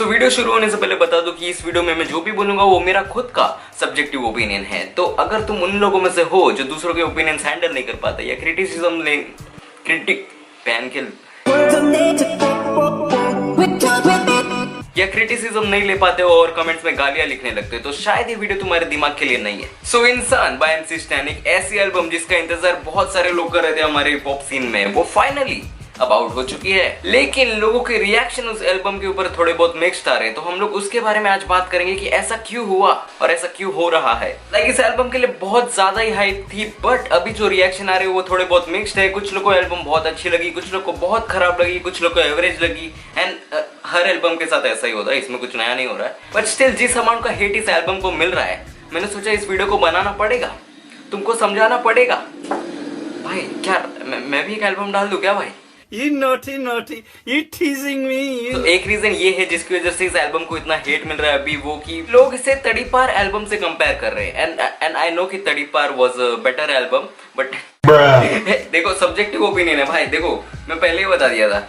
So video शुरू होने से पहले बता दूं कि इस वीडियो में मैं जो भी बोलूंगा वो मेरा खुद का सब्जेक्टिव ओपिनियन है। तो अगर तुम उन लोगों में से हो जो दूसरों के ओपिनियंस हैंडल नहीं कर पाते या क्रिटिसिज्म नहीं ले पाते हो और कमेंट्स में गालियां लिखने लगते हो तो शायद ये वीडियो तुम्हारे दिमाग के लिए नहीं है। सो इंसान बाय एमसी स्टैन एक ऐसी एल्बम जिसका इंतजार बहुत सारे लोग कर रहे थे हमारे पॉप सीन में, वो फाइनली अब आउट हो चुकी है। लेकिन लोगों के रिएक्शन उस एल्बम के ऊपर थोड़े बहुत मिक्स्ड आ रहे हैं, तो हम लोग उसके बारे में आज बात करेंगे कि ऐसा क्यों हुआ और ऐसा क्यों हो रहा है। इस एल्बम के लिए बहुत ज्यादा ही हाइप थी, बट अभी जो रिएक्शन आ रहे हैं वो थोड़े बहुत मिक्स्ड है। कुछ लोगों को एल्बम बहुत अच्छी लगी, कुछ लोगों को बहुत खराब लगी, कुछ लोगों को एवरेज लगी। एंड हर एल्बम के साथ ऐसा ही होता है, इसमें कुछ नया नहीं हो रहा है। बट स्टिल जिस अमाउंट का हेट इस एल्बम को मिल रहा है, मैंने सोचा इस वीडियो को बनाना पड़ेगा, तुमको समझाना पड़ेगा। भाई क्या मैं भी एक एल्बम डाल दूं क्या भाई? You naughty, you teasing me. तो एक रीजन ये है जिसकी वजह से इस एल्बम को इतना हेट मिल रहा है अभी, वो कि लोग इसे तड़ीपार एल्बम से कंपेयर कर रहे हैं। एंड आई नो कि Tadipaar was a better album, but देखो सब्जेक्टिव ओपिनियन है भाई। देखो मैं पहले ही बता दिया था,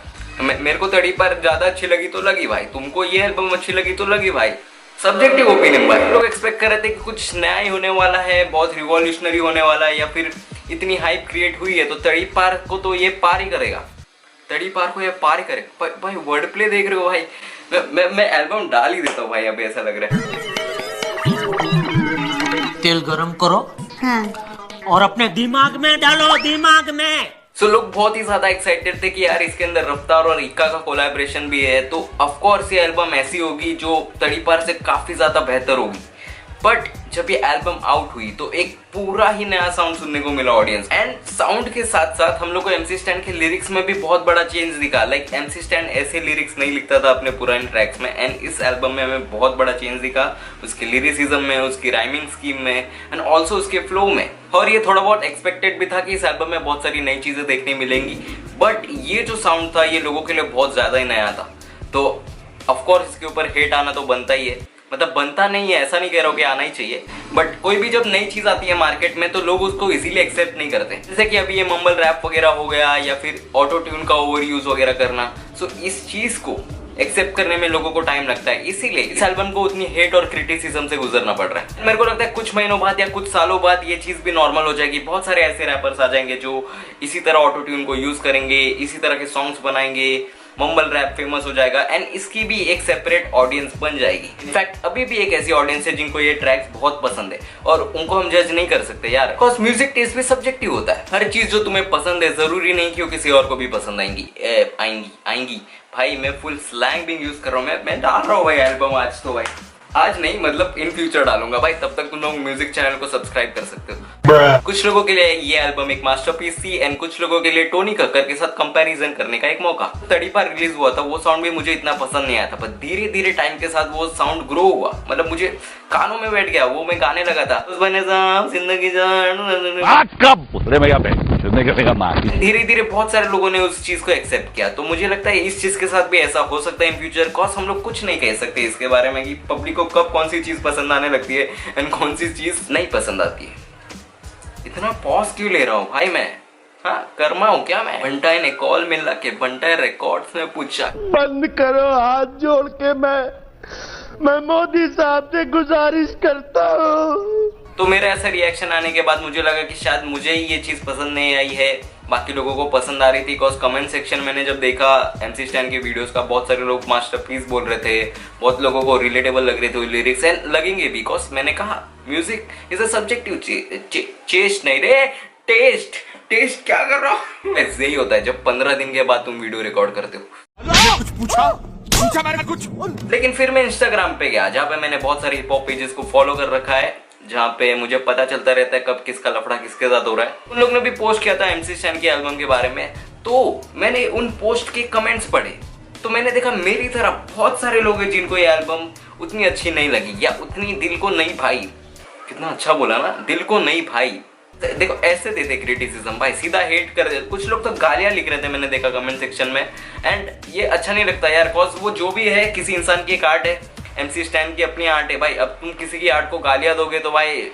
मेरे को तड़ीपार ज्यादा अच्छी लगी तो लगी भाई, तुमको ये एल्बम अच्छी लगी तो लगी भाई। सब्जेक्टिव ओपिनियन भाई। लोग एक्सपेक्ट कर रहे थे कि कुछ नया ही होने वाला है, बहुत रिवॉल्यूशनरी होने वाला है, या फिर इतनी हाइप क्रिएट हुई है तो तड़ीपार को तो ये पार ही करेगा, तड़ीपार को ये पार ही करेगा। भाई वर्ड प्ले देख रहे हो भाई? मैं एल्बम डाल ही देता हूँ भाई, अभी ऐसा लग रहा है। तेल गरम करो, हाँ, और अपने दिमाग में डालो, दिमाग में। सो लोग बहुत ही ज्यादा एक्साइटेड थे कि यार इसके अंदर रफ्तार और इक्का का कोलैबोरेशन भी है, तो ऑफ कोर्स ये एल्बम ऐसी होगी जो तड़ीपार से काफी ज्यादा बेहतर होगी। बट जब ये एल्बम आउट हुई तो एक पूरा ही नया साउंड सुनने को मिला ऑडियंस। एंड साउंड के साथ साथ हम लोग को एमसी स्टैन के लिरिक्स में भी बहुत बड़ा चेंज दिखा। एमसी स्टैन ऐसे लिरिक्स नहीं लिखता था अपने पुराने ट्रैक्स में, एंड इस एल्बम में हमें बहुत बड़ा चेंज दिखा उसके लिरिसिज्म में, उसकी राइमिंग स्कीम में, एंड ऑल्सो उसके फ्लो में। और ये थोड़ा बहुत एक्सपेक्टेड भी था कि इस एल्बम में बहुत सारी नई चीजें देखने मिलेंगी, बट ये जो साउंड था ये लोगों के लिए बहुत ज्यादा ही नया था। तो ऑफकोर्स इसके ऊपर हेट आना तो बनता ही है, मतलब बनता नहीं है ऐसा नहीं कह रहा हूँ कि आना ही चाहिए, बट कोई भी जब नई चीज आती है मार्केट में तो लोग उसको इजीली एक्सेप्ट नहीं करते। जैसे कि अभी ये मम्बल रैप वगैरह हो गया या फिर ऑटो ट्यून का ओवर यूज वगैरह करना। सो इस चीज को एक्सेप्ट करने में लोगों को टाइम लगता है, इसीलिए इस एल्बम को उतनी हेट और क्रिटिसिज्म से गुजरना पड़ रहा है। मेरे को लगता है कुछ महीनों बाद या कुछ सालों बाद ये चीज भी नॉर्मल हो जाएगी। बहुत सारे ऐसे रैपर्स आ जाएंगे जो इसी तरह ऑटो ट्यून को यूज करेंगे, इसी तरह के सॉन्ग्स बनाएंगे, मम्बल रैप फेमस हो जाएगा, एंड इसकी भी एक सेपरेट ऑडियंस बन जाएगी। इनफैक्ट अभी भी एक ऐसी ऑडियंस है जिनको ये ट्रैक्स बहुत पसंद है, और उनको हम जज नहीं कर सकते यार, बिकॉज म्यूजिक टेस्ट भी सब्जेक्टिव होता है। हर चीज जो तुम्हें पसंद है जरूरी नहीं कि वो किसी और को भी पसंद आएंगी। भाई मैं फुल स्लैंग भी यूज कर रहा हूँ, मैं डाल रहा हूँ भाई एल्बम आज तो भाई, आज नहीं मतलब इन फ्यूचर डालूंगा भाई, तब तक तुम लोग म्यूजिक चैनल को सब्सक्राइब कर सकते हो। कुछ लोगों के लिए ये एल्बम एक मास्टरपीस थी, एंड कुछ लोगों के लिए टोनी कक्कर के साथ कंपैरिजन करने का एक मौका। तड़ीपार रिलीज हुआ था, वो साउंड भी मुझे इतना पसंद नहीं आया था, पर धीरे धीरे टाइम के साथ वो साउंड ग्रो हुआ, मतलब मुझे कानों में बैठ गया, वो मैं गाने लगा था जिंदगी धीरे धीरे बहुत सारे लोगों ने उस चीज को एक्सेप्ट किया। तो मुझे लगता है इस चीज के साथ भी ऐसा हो सकता है इन फ्यूचर, कॉज हम लोग कुछ नहीं कह सकते इसके बारे में कि पब्लिक को कब कौन सी चीज पसंद आने लगती है एंड कौन सी चीज नहीं पसंद आती है। इतना पॉज क्यों ले रहा हूँ भाई मैं? हाँ कर्मा हूँ क्या मैं? बंटाई ने कॉल मिला के बंटाई रिकॉर्ड्स में पूछा बंद करो हाथ जोड़ के, मैं मोदी साहब से गुजारिश करता हूँ। तो मेरा ऐसा रिएक्शन आने के बाद मुझे लगा कि शायद मुझे ही ये चीज पसंद नहीं आई है, बाकी लोगों को पसंद आ रही थी। बिकॉज कमेंट सेक्शन मैंने जब देखा एमसी स्टैन के वीडियोस का, बहुत सारे लोग मास्टरपीस बोल रहे थे, बहुत लोगों को रिलेटेबल लग रहे थे लिरिक्स, एंड लगेंगे भी, बिकॉज मैंने कहा music is a subjective chest नहीं रे, टेस्ट क्या कर रहा हूँ। ऐसे ही होता है जब 15 दिन के बाद तुम वीडियो रिकॉर्ड करते हो। कुछ पूछा मैंने कुछ। लेकिन फिर मैं इंस्टाग्राम पे गया जहाँ पे मैंने बहुत सारे हिप हॉप पेजेस को फॉलो कर रखा है, जहाँ पे मुझे पता चलता रहता है कब किसका लफड़ा किसके साथ हो रहा है। उन लोग ने भी पोस्ट किया था एमसी स्टैन के एल्बम के बारे में, तो मैंने उन पोस्ट के कमेंट्स पढ़े तो मैंने देखा मेरी तरह बहुत सारे लोग हैं जिनको ये एल्बम उतनी अच्छी नहीं लगी या उतनी दिल को नहीं भाई। कितना अच्छा बोला ना, दिल को नहीं भाई। देखो ऐसे देते क्रिटिसिज्म भाई, सीधा हेट कर दे। कुछ लोग तो गालियां लिख रहे थे मैंने देखा कमेंट सेक्शन में, एंड ये अच्छा नहीं लगता यार, कॉज वो जो भी है किसी इंसान की एक आर्ट है, एमसी स्टैन की अपनी आर्ट है भाई। अब तुम किसी की आर्ट को गालियां दोगे तो भाई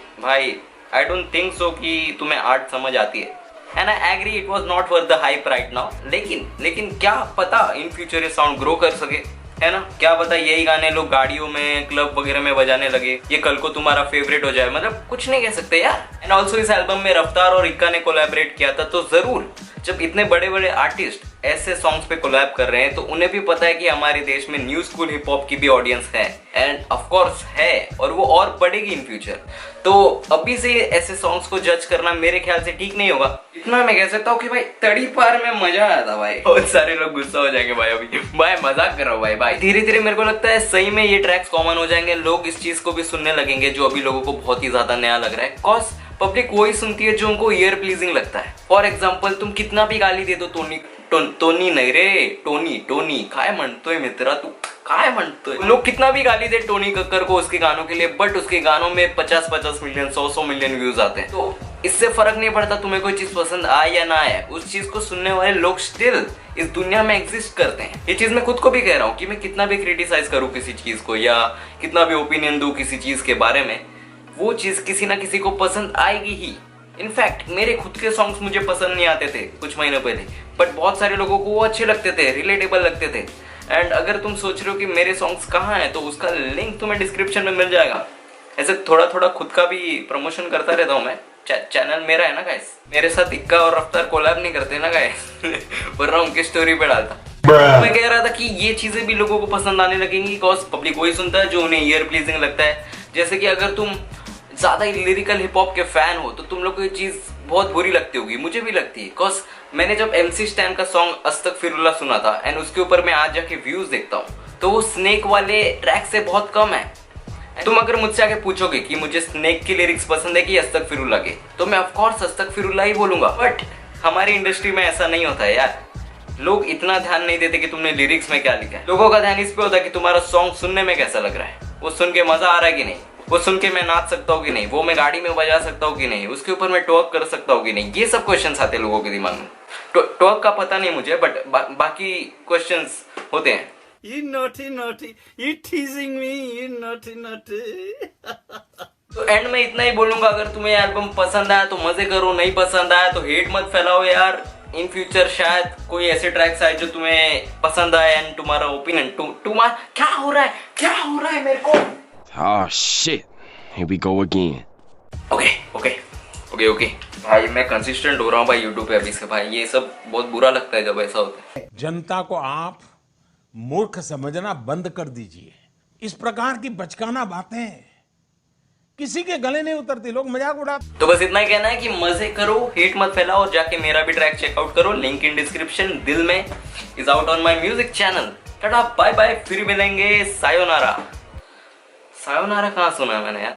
आई डोंट थिंक सो कि तुम्हें आर्ट समझ आती है। And I agree it was not worth the hype right now, लेकिन क्या पता इन फ्यूचर ये साउंड ग्रो कर सके। है ना? क्या पता यही गाने लोग गाड़ियों में, क्लब वगैरह में बजाने लगे, ये कल को तुम्हारा फेवरेट हो जाए, मतलब कुछ नहीं कह सकते यार। एंड ऑल्सो इस एल्बम में रफ्तार और इक्का ने कोलैबोरेट किया था, तो जरूर जब इतने बड़े बड़े आर्टिस्ट ऐसे सॉन्ग्स पे कोलैब कर रहे हैं तो उन्हें भी पता है कि हमारे देश में न्यू स्कूल हिप हॉप की भी ऑडियंस है, एंड ऑफ कोर्स है, और वो और बढ़ेगी इन फ्यूचर। तो अभी से ऐसे सॉन्ग्स को जज करना मेरे ख्याल से ठीक नहीं होगा। इतना मैं कह सकता हूँ कि भाई तड़ी पार में मजा आया था भाई। बहुत सारे लोग गुस्सा हो जाएंगे भाई, अभी भाई मजाक कर रहा हूँ भाई। धीरे धीरे मेरे को लगता है सही में ये ट्रैक्स कॉमन हो जाएंगे, लोग इस चीज को भी सुनने लगेंगे जो अभी लोगों को बहुत ही ज्यादा नया लग रहा है। कॉज पब्लिक वही सुनती है जो उनको ईयर प्लीजिंग लगता है। फॉर एग्जाम्पल तुम कितना भी गाली दे दो टोनी नहीं रे, टोनी काय म्हणतोय मित्रा तू, काय म्हणतोय। लोग कितना भी गाली दे टोनी कक्कर को उसके गानों के लिए, बट उसके गानों में 50-50 मिलियन 100 मिलियन व्यूज आते हैं। तो इससे फर्क नहीं पड़ता तुम्हें कोई चीज पसंद आए या ना आए, उस चीज को सुनने वाले लोग स्टिल इस दुनिया में एग्जिस्ट करते हैं। ये चीज मैं खुद को भी कह रहा हूँ कि मैं कितना भी क्रिटिसाइज करूँ किसी चीज को या कितना भी ओपिनियन दूं किसी चीज के बारे में, वो चीज किसी ना किसी को पसंद आएगी ही। इनफैक्ट मेरे खुद के सॉन्ग्स मुझे पसंद नहीं आते थे कुछ महीनों पहले, बट बहुत सारे लोगों को वो अच्छे लगते थे, रिलेटेबल लगते थे। एंड अगर तुम सोच रहे हो कि मेरे सॉन्ग्स कहाँ हैं, तो उसका लिंक तुम्हें डिस्क्रिप्शन में मिल जाएगा। ऐसे थोड़ा थोड़ा खुद का भी प्रमोशन करता रहता हूँ मैं, चैनल मेरा है ना गाइस। मेरे साथ इक्का और रफ्तार कोलैब नहीं करते ना गाइस, वरना उनकी स्टोरी पे डालता। मैं कह रहा था कि ये चीजें भी लोगों को पसंद आने लगेंगी, बिकॉज पब्लिक वही सुनता है जो उन्हें ईयर प्लीजिंग लगता है। जैसे कि अगर तुम ज्यादा लिरिकल हिप हॉप के फैन हो तो तुम लोग को ये चीज बहुत बुरी लगती होगी, मुझे भी लगती है। बिकॉज मैंने जब MC स्टैन का सॉन्ग अस्तगफिरुल्लाह सुना था एंड उसके ऊपर मैं आज जाके व्यूज देखता हूँ तो वो स्नेक वाले ट्रैक से बहुत कम है। तुम अगर मुझसे आके पूछोगे कि मुझे स्नेक की लिरिक्स पसंद है कि अस्तगफिरुल्लाह के, तो मैं ऑफकोर्स अस्तगफिरुल्लाह ही बोलूंगा। बट हमारी इंडस्ट्री में ऐसा नहीं होता है यार, लोग इतना ध्यान नहीं देते कि तुमने लिरिक्स में क्या लिखा है। लोगों का ध्यान इस पे होता है कि तुम्हारा सॉन्ग सुनने में कैसा लग रहा है, वो सुन के मजा आ रहा है कि नहीं, वो सुन के मैं नाच सकता हूँ कि नहीं, वो मैं गाड़ी में बजा सकता हूँ कि नहीं, उसके ऊपर मैं टॉक कर सकता हूँ कि नहीं। ये सब क्वेश्चंस आते हैं लोगों के दिमाग में। टॉक का पता नहीं मुझे, बट बाकी क्वेश्चंस होते हैं। You naughty, you teasing me, you naughty. तो एंड में इतना ही बोलूंगा, अगर तुम्हें एल्बम पसंद आया तो मजे करो, नहीं पसंद आया तो हेट मत फैलाओ यार। इन फ्यूचर शायद कोई ऐसे ट्रैक्स आए जो तुम्हें पसंद आए एंड तुम्हारा ओपिनियन तुम्हारा क्या हो रहा है मेरे को। Oh shit. Here we go again. Okay भाई मैं कंसिस्टेंट हो रहा हूँ भाई यूट्यूब पे अभी से भाई, ये सब बहुत बुरा लगता है जब ऐसा होता है। जनता को आप मूर्ख समझना बंद कर दीजिए। इस प्रकार की बचकाना बातें किसी के गले नहीं उतरती, लोग मजाक उड़ाते। तो बस इतना ही कहना है कि मजे करो, हेट मत फैलाओ, और जाके मेरा भी ट्रैक चेकआउट करो, link in description. Dil Mein is out on my music channel. Tata bye bye, फिर मिलेंगे। सायोनारा कहाँ सुना है मैंने यार।